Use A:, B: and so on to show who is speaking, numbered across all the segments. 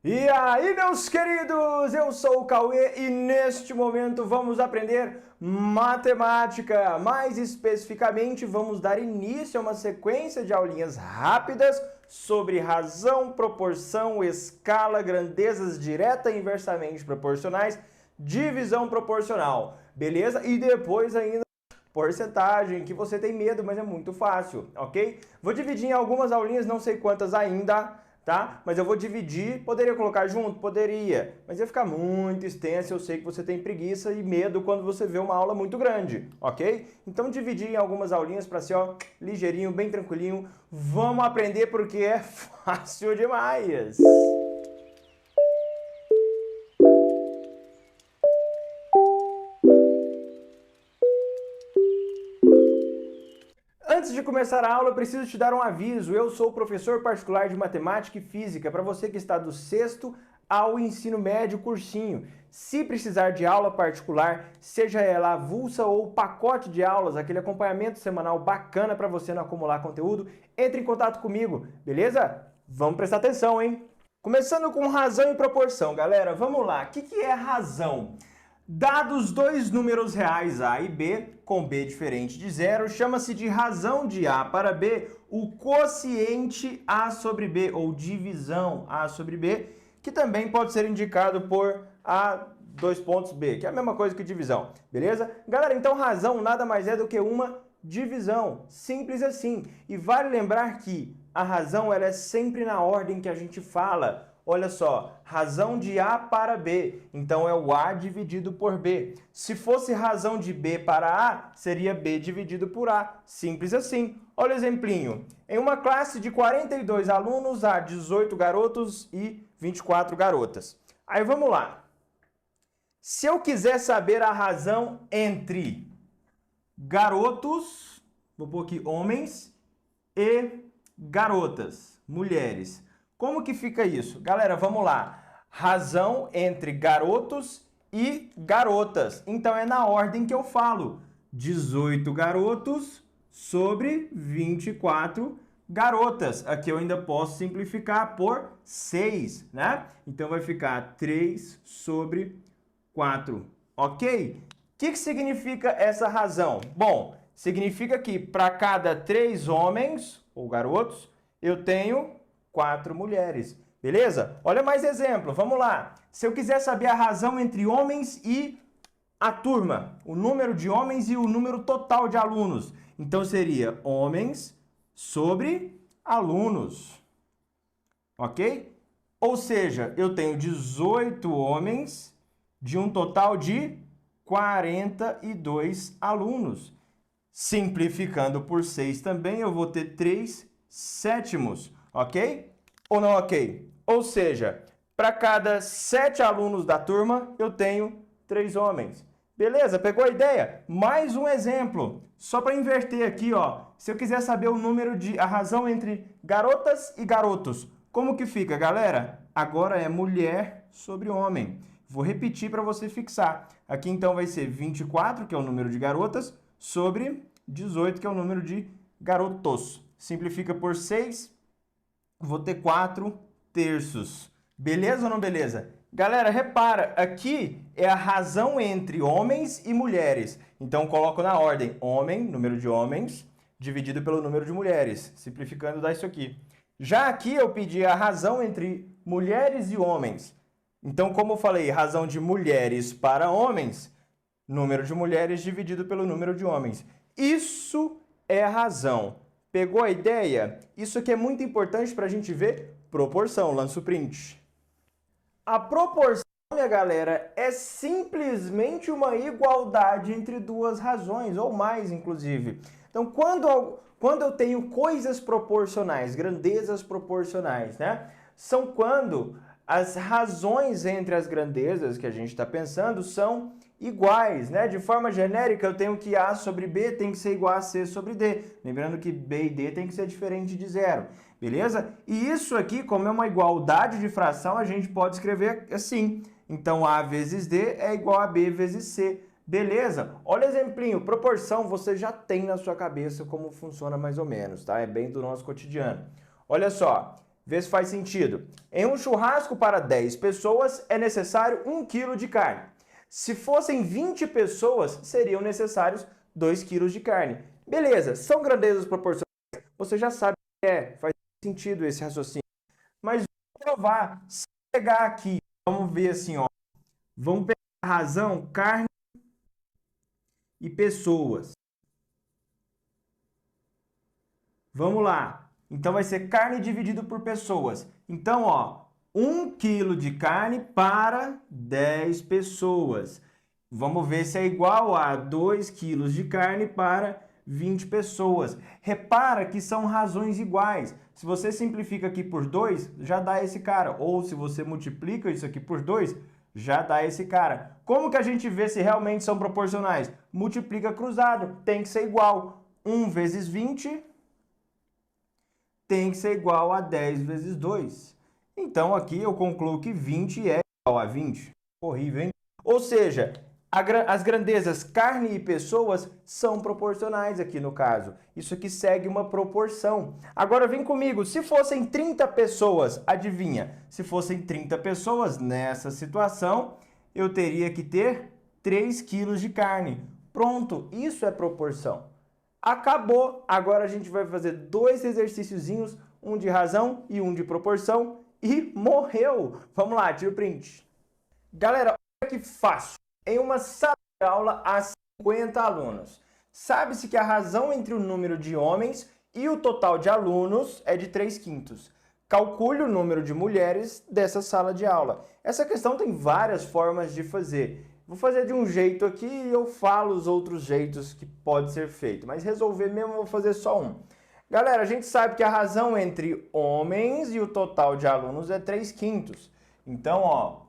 A: E aí, meus queridos, eu sou o Cauê e neste momento vamos aprender matemática. Mais especificamente, vamos dar início a uma sequência de aulinhas rápidas sobre razão, proporção, escala, grandezas direta e inversamente proporcionais, divisão proporcional, beleza? E depois ainda porcentagem, que você tem medo, mas é muito fácil, ok? Vou dividir em algumas aulinhas, não sei quantas ainda, tá? Mas eu vou dividir, poderia colocar junto? Poderia, mas ia ficar muito extenso, eu sei que você tem preguiça e medo quando você vê uma aula muito grande, ok? Então dividir em algumas aulinhas para ser, ó, ligeirinho, bem tranquilinho. Vamos aprender porque é fácil demais! Antes de começar a aula, eu preciso te dar um aviso. Eu sou professor particular de matemática e física para você que está do sexto ao ensino médio cursinho. Se precisar de aula particular, seja ela avulsa ou pacote de aulas, aquele acompanhamento semanal bacana para você não acumular conteúdo, entre em contato comigo, beleza? Vamos prestar atenção, hein? Começando com razão e proporção, galera. Vamos lá. O que é razão? Dados dois números reais A e B, com B diferente de zero, chama-se de razão de A para B o quociente A sobre B, ou divisão A sobre B, que também pode ser indicado por A dois pontos B, que é a mesma coisa que divisão, beleza? Galera, então razão nada mais é do que uma divisão, simples assim. E vale lembrar que a razão ela é sempre na ordem que a gente fala. Olha só, razão de A para B, então é o A dividido por B. Se fosse razão de B para A, seria B dividido por A. Simples assim. Olha o exemplinho. Em uma classe de 42 alunos, há 18 garotos e 24 garotas. Aí vamos lá. Se eu quiser saber a razão entre garotos, vou pôr aqui homens, e garotas, mulheres. Como que fica isso? Galera, vamos lá. Razão entre garotos e garotas. Então é na ordem que eu falo. 18 garotos sobre 24 garotas. Aqui eu ainda posso simplificar por 6, né? Então vai ficar 3 sobre 4, ok? O que significa essa razão? Bom, significa que para cada 3 homens ou garotos, eu tenho 4 mulheres, beleza? Olha mais exemplo, vamos lá. Se eu quiser saber a razão entre homens e a turma, o número de homens e o número total de alunos, então seria homens sobre alunos, ok? Ou seja, eu tenho 18 homens de um total de 42 alunos. Simplificando por 6 também, eu vou ter 3 sétimos, ok? Ou não ok? Ou seja, para cada 7 alunos da turma, eu tenho 3 homens. Beleza? Pegou a ideia? Mais um exemplo. Só para inverter aqui, ó. Se eu quiser saber o número a razão entre garotas e garotos, como que fica, galera? Agora é mulher sobre homem. Vou repetir para você fixar. Aqui então vai ser 24, que é o número de garotas, sobre 18, que é o número de garotos. Simplifica por 6, vou ter 4 terços. Beleza ou não beleza? Galera, repara, aqui é a razão entre homens e mulheres. Então, coloco na ordem homem, número de homens, dividido pelo número de mulheres. Simplificando, dá isso aqui. Já aqui eu pedi a razão entre mulheres e homens. Então, como eu falei, razão de mulheres para homens, número de mulheres dividido pelo número de homens. Isso é a razão. Pegou a ideia? Isso aqui é muito importante para a gente ver proporção. Lança o print. A proporção, minha galera, é simplesmente uma igualdade entre duas razões, ou mais, inclusive. Então, quando eu tenho coisas proporcionais, grandezas proporcionais, né? São quando as razões entre as grandezas que a gente está pensando são iguais, né? De forma genérica, eu tenho que A sobre B tem que ser igual a C sobre D. Lembrando que B e D tem que ser diferente de zero, beleza? E isso aqui, como é uma igualdade de fração, a gente pode escrever assim. Então, A vezes D é igual a B vezes C. Beleza? Olha o exemplinho. Proporção você já tem na sua cabeça como funciona mais ou menos, tá? É bem do nosso cotidiano. Olha só. Vê se faz sentido. Em um churrasco para 10 pessoas, é necessário 1 quilo de carne. Se fossem 20 pessoas, seriam necessários 2 quilos de carne. Beleza, são grandezas proporcionais. Você já sabe o que é, faz sentido esse raciocínio. Mas vamos provar. Se pegar aqui, vamos ver assim, ó. Vamos pegar a razão, carne e pessoas. Vamos lá. Então vai ser carne dividido por pessoas. Então, ó, 1 quilo de carne para 10 pessoas. Vamos ver se é igual a 2 quilos de carne para 20 pessoas. Repara que são razões iguais. Se você simplifica aqui por 2, já dá esse cara. Ou se você multiplica isso aqui por 2, já dá esse cara. Como que a gente vê se realmente são proporcionais? Multiplica cruzado, tem que ser igual. 1 vezes 20 tem que ser igual a 10 vezes 2. Então aqui eu concluo que 20 é igual a 20. Horrível, hein? Ou seja, as grandezas carne e pessoas são proporcionais aqui no caso. Isso aqui segue uma proporção. Agora vem comigo, se fossem 30 pessoas, adivinha? Se fossem 30 pessoas nessa situação, eu teria que ter 3 quilos de carne. Pronto, isso é proporção. Acabou! Agora a gente vai fazer 2 exercíciozinhos, um de razão e um de proporção, e morreu! Vamos lá, tira o print. Galera, olha que fácil. Em uma sala de aula há 50 alunos. Sabe-se que a razão entre o número de homens e o total de alunos é de 3/5. Calcule o número de mulheres dessa sala de aula. Essa questão tem várias formas de fazer. Vou fazer de um jeito aqui e eu falo os outros jeitos que pode ser feito. Mas resolver mesmo, eu vou fazer só um. Galera, a gente sabe que a razão entre homens e o total de alunos é 3/5. Então, ó,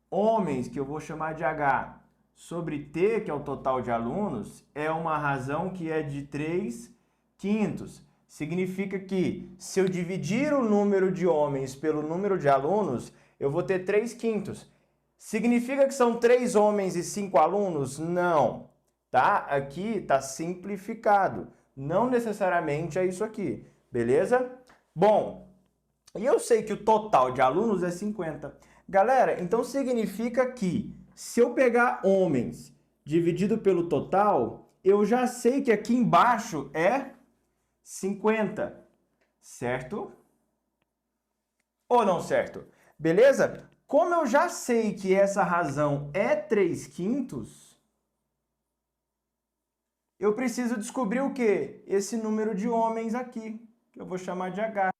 A: homens, que eu vou chamar de H, sobre T, que é o total de alunos, é uma razão que é de 3/5. Significa que se eu dividir o número de homens pelo número de alunos, eu vou ter 3/5. Significa que são 3 homens e 5 alunos? Não. Tá? Aqui está simplificado. Não necessariamente é isso aqui. Beleza? Bom, e eu sei que o total de alunos é 50. Galera, então significa que se eu pegar homens dividido pelo total, eu já sei que aqui embaixo é 50. Certo? Ou não certo? Beleza? Como eu já sei que essa razão é 3/5, eu preciso descobrir o quê? Esse número de homens aqui, que eu vou chamar de H.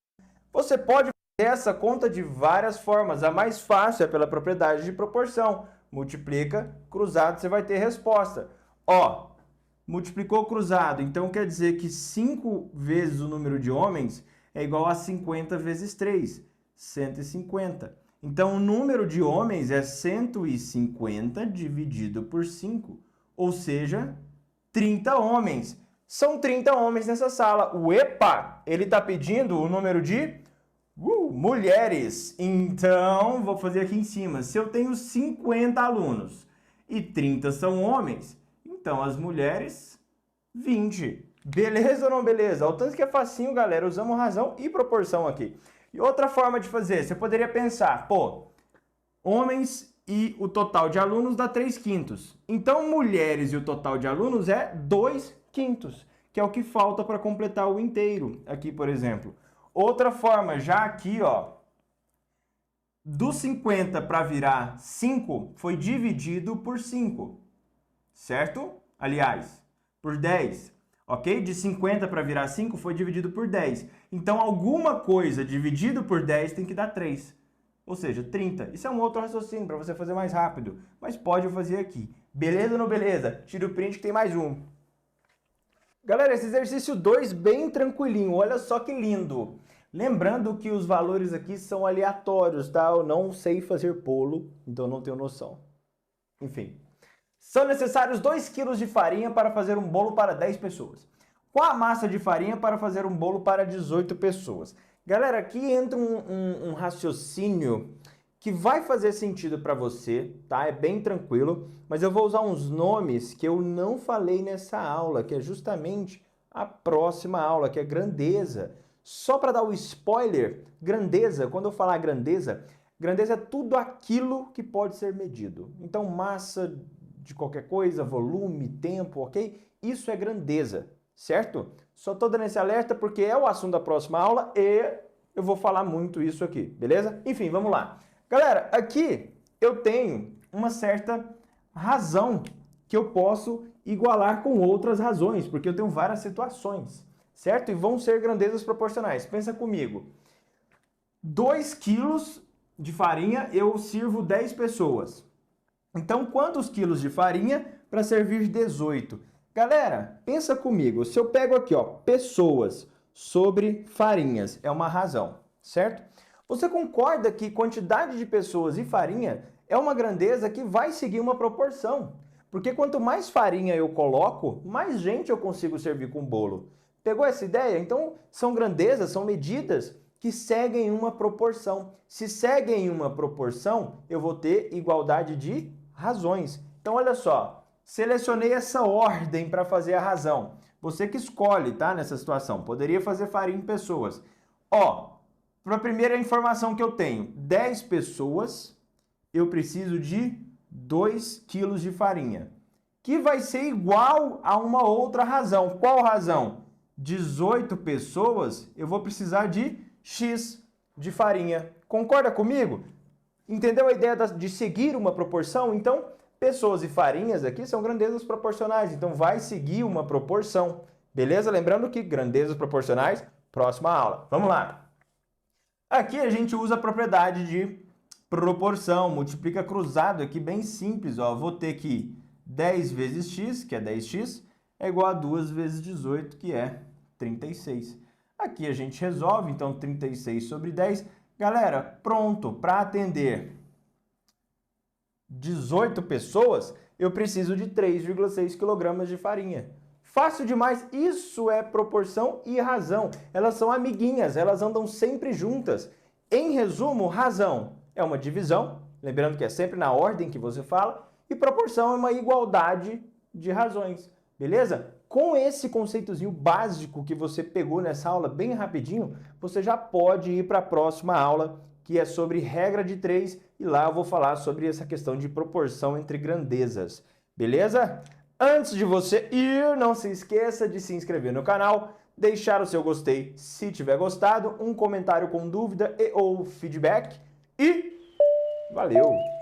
A: Você pode fazer essa conta de várias formas. A mais fácil é pela propriedade de proporção. Multiplica, cruzado, você vai ter resposta. Ó, multiplicou cruzado, então quer dizer que 5 vezes o número de homens é igual a 50 vezes 3, 150. Então, o número de homens é 150 dividido por 5, ou seja, 30 homens. São 30 homens nessa sala. Uepa! Ele está pedindo o número de mulheres. Então, vou fazer aqui em cima. Se eu tenho 50 alunos e 30 são homens, então as mulheres, 20. Beleza ou não beleza? O tanto que é facinho, galera. Usamos razão e proporção aqui. E outra forma de fazer, você poderia pensar, pô, homens e o total de alunos dá 3/5. Então, mulheres e o total de alunos é 2/5, que é o que falta para completar o inteiro, aqui, por exemplo. Outra forma, já aqui, ó, do 50 para virar 5, foi dividido por 5, certo? Aliás, por 10. Ok? De 50 para virar 5 foi dividido por 10. Então, alguma coisa dividido por 10 tem que dar 3. Ou seja, 30. Isso é um outro raciocínio para você fazer mais rápido. Mas pode fazer aqui. Beleza ou não beleza? Tira o print que tem mais um. Galera, esse exercício 2 bem tranquilinho. Olha só que lindo. Lembrando que os valores aqui são aleatórios, tá? Eu não sei fazer bolo, então não tenho noção. Enfim. São necessários 2 kg de farinha para fazer um bolo para 10 pessoas. Qual a massa de farinha para fazer um bolo para 18 pessoas? Galera, aqui entra um raciocínio que vai fazer sentido para você, tá? É bem tranquilo, mas eu vou usar uns nomes que eu não falei nessa aula, que é justamente a próxima aula, que é grandeza. Só para dar o spoiler, grandeza, quando eu falar grandeza, grandeza é tudo aquilo que pode ser medido. Então, massa de qualquer coisa, volume, tempo, ok? Isso é grandeza, certo? Só estou dando esse alerta porque é o assunto da próxima aula e eu vou falar muito isso aqui, beleza? Enfim, vamos lá. Galera, aqui eu tenho uma certa razão que eu posso igualar com outras razões, porque eu tenho várias situações, certo? E vão ser grandezas proporcionais. Pensa comigo. 2 quilos de farinha eu sirvo 10 pessoas. Então, quantos quilos de farinha para servir 18? Galera, pensa comigo. Se eu pego aqui, ó, pessoas sobre farinhas, é uma razão, certo? Você concorda que quantidade de pessoas e farinha é uma grandeza que vai seguir uma proporção? Porque quanto mais farinha eu coloco, mais gente eu consigo servir com bolo. Pegou essa ideia? Então, são grandezas, são medidas que seguem uma proporção. Se seguem uma proporção, eu vou ter igualdade de razões. Então, olha só, selecionei essa ordem para fazer a razão. Você que escolhe, tá, nessa situação. Poderia fazer farinha em pessoas. Ó, para a primeira informação que eu tenho, 10 pessoas, eu preciso de 2 quilos de farinha, que vai ser igual a uma outra razão. Qual razão? 18 pessoas, eu vou precisar de X de farinha. Concorda comigo? Entendeu a ideia de seguir uma proporção? Então, pessoas e farinhas aqui são grandezas proporcionais, então vai seguir uma proporção. Beleza? Lembrando que grandezas proporcionais, próxima aula. Vamos lá. Aqui a gente usa a propriedade de proporção, multiplica cruzado aqui, bem simples. Ó. Vou ter que 10 vezes x, que é 10x, é igual a 2 vezes 18, que é 36. Aqui a gente resolve, então 36 sobre 10. Galera, pronto, para atender 18 pessoas, eu preciso de 3,6 kg de farinha. Fácil demais, isso é proporção e razão. Elas são amiguinhas, elas andam sempre juntas. Em resumo, razão é uma divisão, lembrando que é sempre na ordem que você fala, e proporção é uma igualdade de razões, beleza? Com esse conceitozinho básico que você pegou nessa aula bem rapidinho, você já pode ir para a próxima aula, que é sobre regra de 3, e lá eu vou falar sobre essa questão de proporção entre grandezas, beleza? Antes de você ir, não se esqueça de se inscrever no canal, deixar o seu gostei se tiver gostado, um comentário com dúvida e ou feedback, e valeu!